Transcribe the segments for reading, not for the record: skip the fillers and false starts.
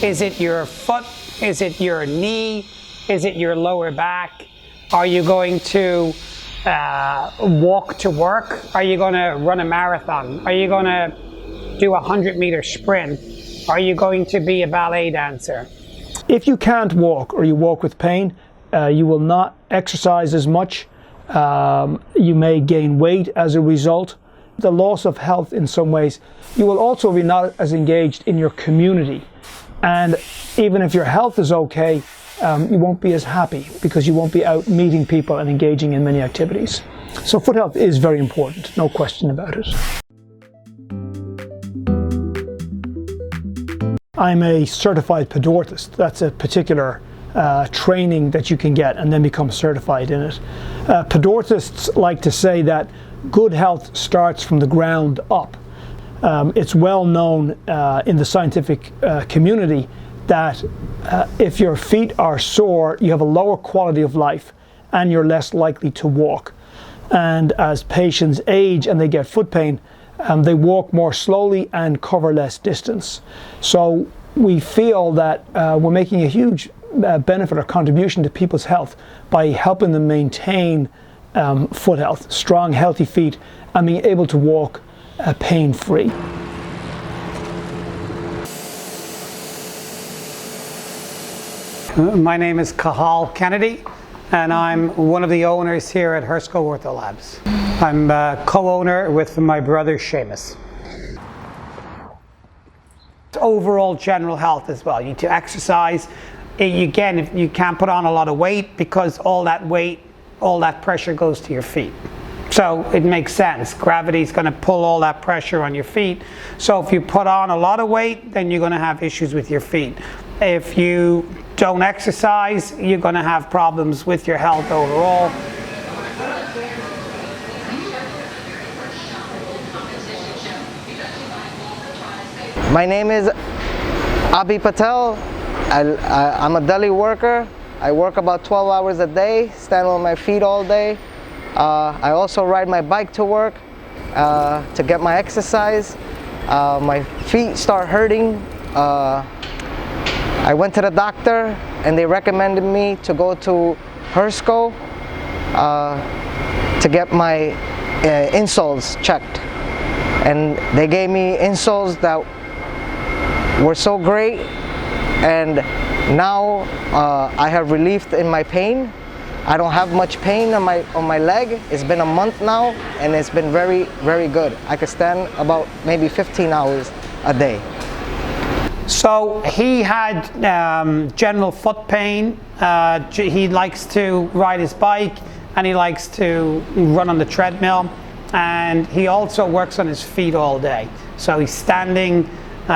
Is it your foot? Is it your knee? Is it your lower back? Are you going to walk to work? Are you going to run a marathon? Are you going to do a 100-meter sprint? Are you going to be a ballet dancer? If you can't walk or you walk with pain, you will not exercise as much. You may gain weight as a result. The loss of health in some ways. You will also be not as engaged in your community. And even if your health is okay, you won't be as happy because you won't be out meeting people and engaging in many activities. So foot health is very important, no question about it. I'm a certified podorthist. That's a particular training that you can get and then become certified in it. Podorthists like to say that good health starts from the ground up. It's well known in the scientific community that if your feet are sore, you have a lower quality of life and you're less likely to walk. And as patients age and they get foot pain, they walk more slowly and cover less distance. So we feel that we're making a huge benefit or contribution to people's health by helping them maintain foot health, strong, healthy feet, and being able to walk pain-free. My name is Cathal Kennedy, and I'm one of the owners here at Hersco Ortho Labs. I'm co-owner with my brother Seamus. Overall general health as well. You need to exercise. Again, if you can't put on a lot of weight because all that weight, all that pressure goes to your feet. So it makes sense. Gravity is going to pull all that pressure on your feet. So if you put on a lot of weight, then you're going to have issues with your feet. If you don't exercise, you're going to have problems with your health overall. My name is Abhi Patel. I'm a deli worker. I work about 12 hours a day, stand on my feet all day. I also ride my bike to work to get my exercise. My feet start hurting. I went to the doctor and they recommended me to go to Hersco to get my insoles checked. And they gave me insoles that were so great, and now I have relief in my pain. I don't have much pain on my leg. It's been a month now, and it's been very, very good. I could stand about maybe 15 hours a day. So he had general foot pain. He likes to ride his bike, and he likes to run on the treadmill, and he also works on his feet all day. So he's standing.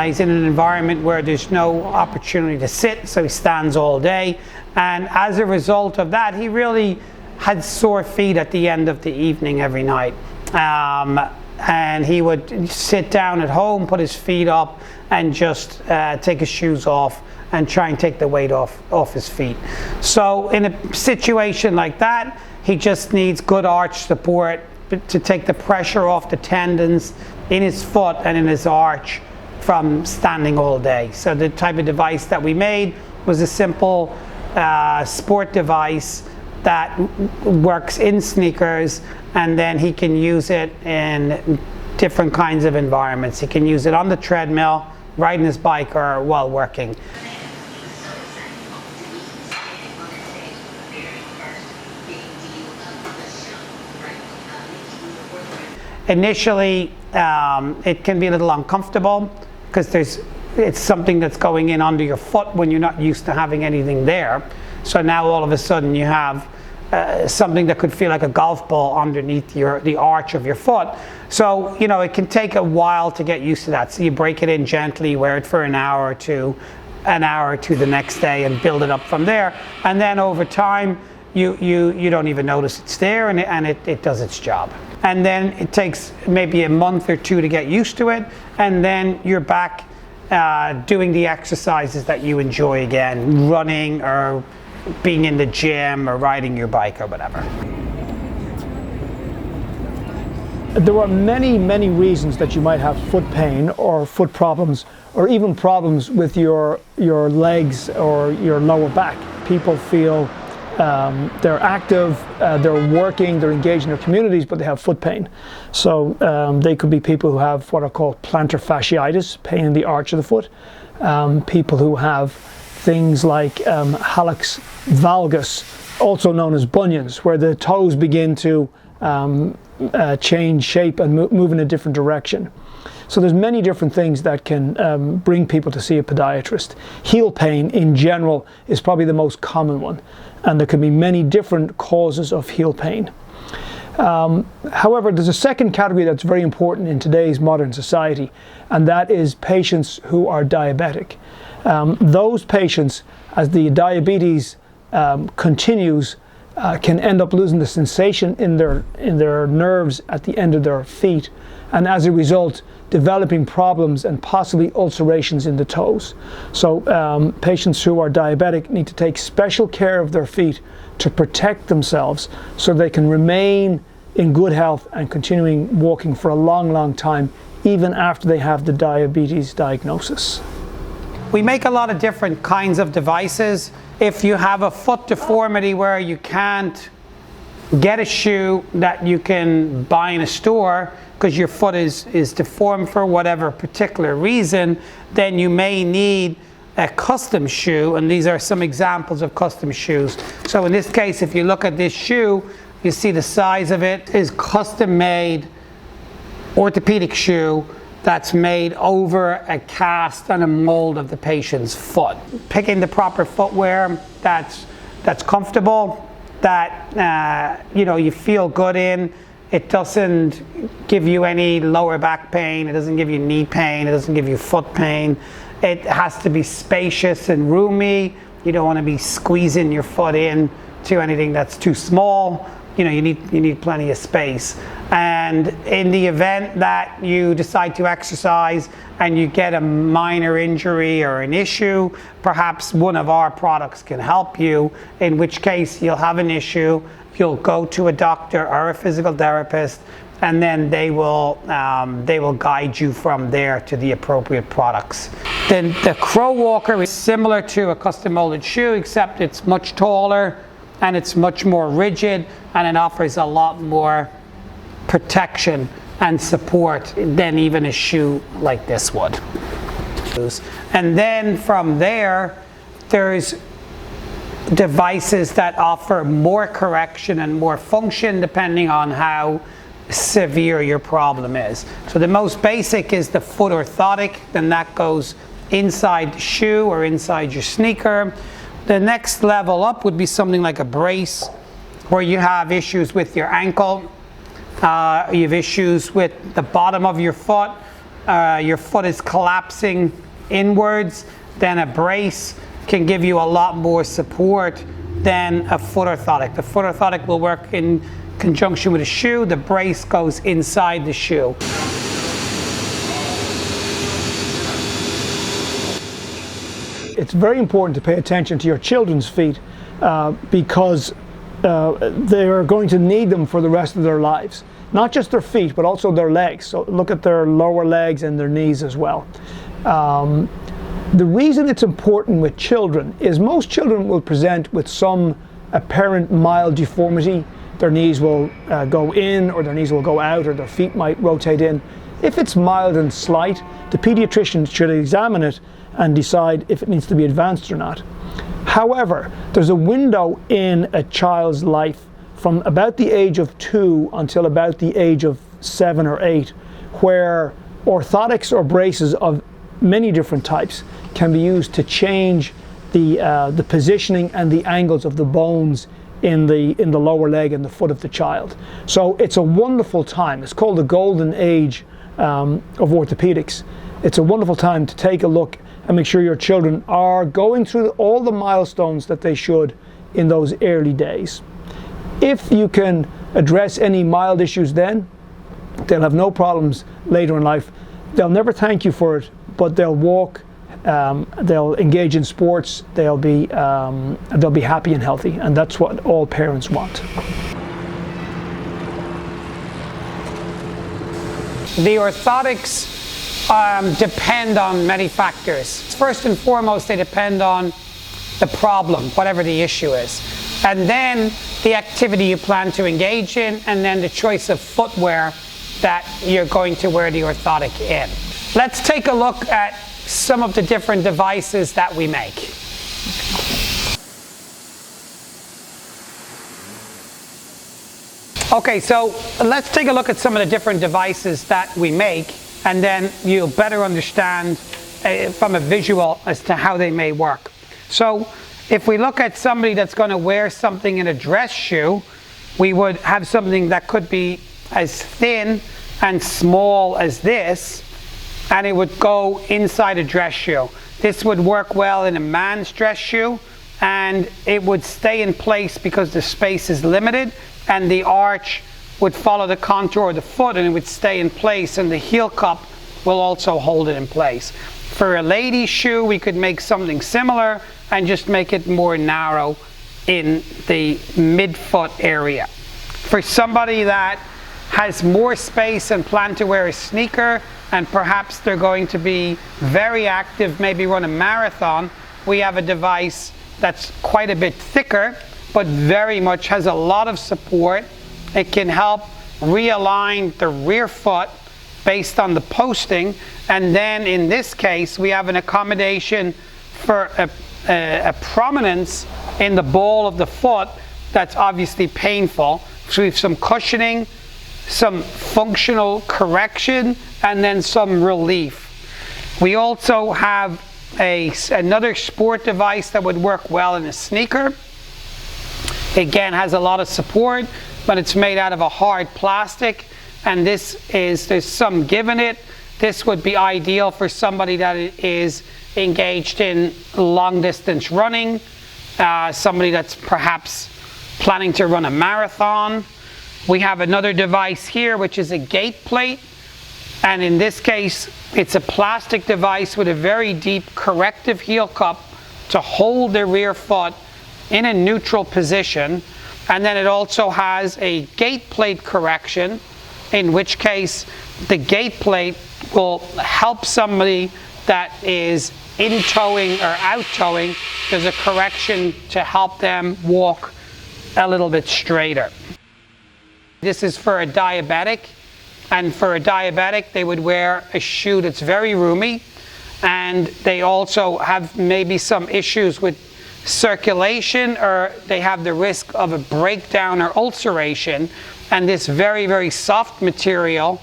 He's in an environment where there's no opportunity to sit, so he stands all day. And as a result of that, he really had sore feet at the end of the evening every night. And he would sit down at home, put his feet up, and just take his shoes off and try and take the weight off his feet. So in a situation like that, he just needs good arch support to take the pressure off the tendons in his foot and in his arch from standing all day. So the type of device that we made was a simple sport device that works in sneakers, and then he can use it in different kinds of environments. He can use it on the treadmill, riding his bike, or while working. Initially, it can be a little uncomfortable because it's something that's going in under your foot when you're not used to having anything there. So now all of a sudden you have something that could feel like a golf ball underneath the arch of your foot. So, you know, it can take a while to get used to that. So you break it in gently, wear it for an hour or two the next day, and build it up from there. And then over time, you don't even notice it's there, and it does its job. And then it takes maybe a month or two to get used to it, and then you're back doing the exercises that you enjoy again, running or being in the gym or riding your bike or whatever. There are many, many reasons that you might have foot pain or foot problems, or even problems with your legs or your lower back. People feel they're active, they're working, they're engaged in their communities, but they have foot pain. So they could be people who have what are called plantar fasciitis, pain in the arch of the foot. People who have things like hallux valgus, also known as bunions, where the toes begin to change shape and move in a different direction. So there's many different things that can bring people to see a podiatrist. Heel pain in general is probably the most common one, and there can be many different causes of heel pain. However, there's a second category that's very important in today's modern society, and that is patients who are diabetic. Those patients, as the diabetes continues, can end up losing the sensation in their nerves at the end of their feet, and as a result developing problems and possibly ulcerations in the toes. So patients who are diabetic need to take special care of their feet to protect themselves so they can remain in good health and continuing walking for a long, long time, even after they have the diabetes diagnosis. We make a lot of different kinds of devices. If you have a foot deformity where you can't get a shoe that you can buy in a store because your foot is deformed for whatever particular reason, then you may need a custom shoe, and these are some examples of custom shoes. So in this case, if you look at this shoe, you see the size of it is custom made orthopedic shoe that's made over a cast and a mold of the patient's foot. Picking the proper footwear that's comfortable, that you feel good in. It doesn't give you any lower back pain, it doesn't give you knee pain, it doesn't give you foot pain. It has to be spacious and roomy. You don't want to be squeezing your foot in to anything that's too small. You need plenty of space. And in the event that you decide to exercise and you get a minor injury or an issue, perhaps one of our products can help you, in which case you'll have an issue, you'll go to a doctor or a physical therapist, and then they will guide you from there to the appropriate products. Then the Crow Walker is similar to a custom molded shoe, except it's much taller and it's much more rigid, and it offers a lot more protection and support than even a shoe like this would. And then from there, there's devices that offer more correction and more function depending on how severe your problem is. So the most basic is the foot orthotic, then that goes inside the shoe or inside your sneaker. The next level up would be something like a brace, where you have issues with your ankle, you have issues with the bottom of your foot is collapsing inwards, then a brace can give you a lot more support than a foot orthotic. The foot orthotic will work in conjunction with a shoe, the brace goes inside the shoe. It's very important to pay attention to your children's feet because they're going to need them for the rest of their lives. Not just their feet, but also their legs. So look at their lower legs and their knees as well. The reason it's important with children is most children will present with some apparent mild deformity. Their knees will go in, or their knees will go out, or their feet might rotate in. If it's mild and slight, the pediatrician should examine it and decide if it needs to be advanced or not. However, there's a window in a child's life from about the age of 2 until about the age of 7 or 8 where orthotics or braces of many different types can be used to change the positioning and the angles of the bones in the lower leg and the foot of the child. So it's a wonderful time. It's called the golden age of orthopedics. It's a wonderful time to take a look and make sure your children are going through all the milestones that they should in those early days. If you can address any mild issues then, they'll have no problems later in life. They'll never thank you for it, but they'll walk, they'll engage in sports, they'll be happy and healthy, and that's what all parents want. the orthotics depend on many factors. First and foremost, they depend on the problem, whatever the issue is, and then the activity you plan to engage in, and then the choice of footwear that you're going to wear the orthotic in. Let's take a look at some of the different devices that we make. Okay, so let's take a look at some of the different devices that we make, and then you'll better understand from a visual as to how they may work. So if we look at somebody that's going to wear something in a dress shoe, we would have something that could be as thin and small as this, and it would go inside a dress shoe. This would work well in a man's dress shoe, and it would stay in place because the space is limited, and the arch would follow the contour of the foot, and it would stay in place, and the heel cup will also hold it in place. For a lady's shoe, we could make something similar and just make it more narrow in the midfoot area. For somebody that has more space and plan to wear a sneaker, and perhaps they're going to be very active, maybe run a marathon, we have a device that's quite a bit thicker, but very much has a lot of support. It can help realign the rear foot based on the posting, and then in this case we have an accommodation for a prominence in the ball of the foot that's obviously painful. So we have some cushioning, some functional correction, and then some relief. We also have another sport device that would work well in a sneaker. Again, has a lot of support, but it's made out of a hard plastic, and there's some give in it. This would be ideal for somebody that is engaged in long distance running, somebody that's perhaps planning to run a marathon. We have another device here which is a gate plate, and in this case it's a plastic device with a very deep corrective heel cup to hold the rear foot in a neutral position, and then it also has a gate plate correction, in which case the gate plate will help somebody that is in towing or out towing. There's a correction to help them walk a little bit straighter. This is for a diabetic, and for a diabetic they would wear a shoe that's very roomy, and they also have maybe some issues with circulation, or they have the risk of a breakdown or ulceration, and this very, very soft material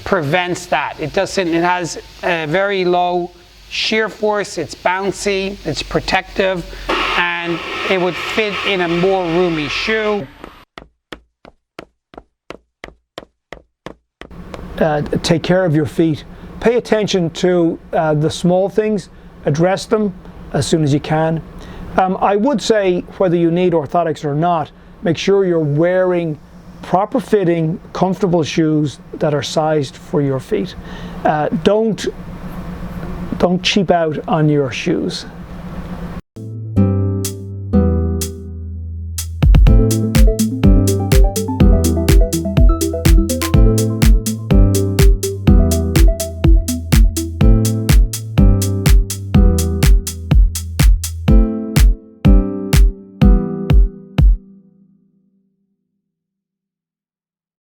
prevents that. It has a very low shear force, it's bouncy, it's protective, and it would fit in a more roomy shoe. Take care of your feet. Pay attention to the small things, address them as soon as you can. I would say, whether you need orthotics or not, make sure you're wearing proper fitting, comfortable shoes that are sized for your feet. Don't cheap out on your shoes.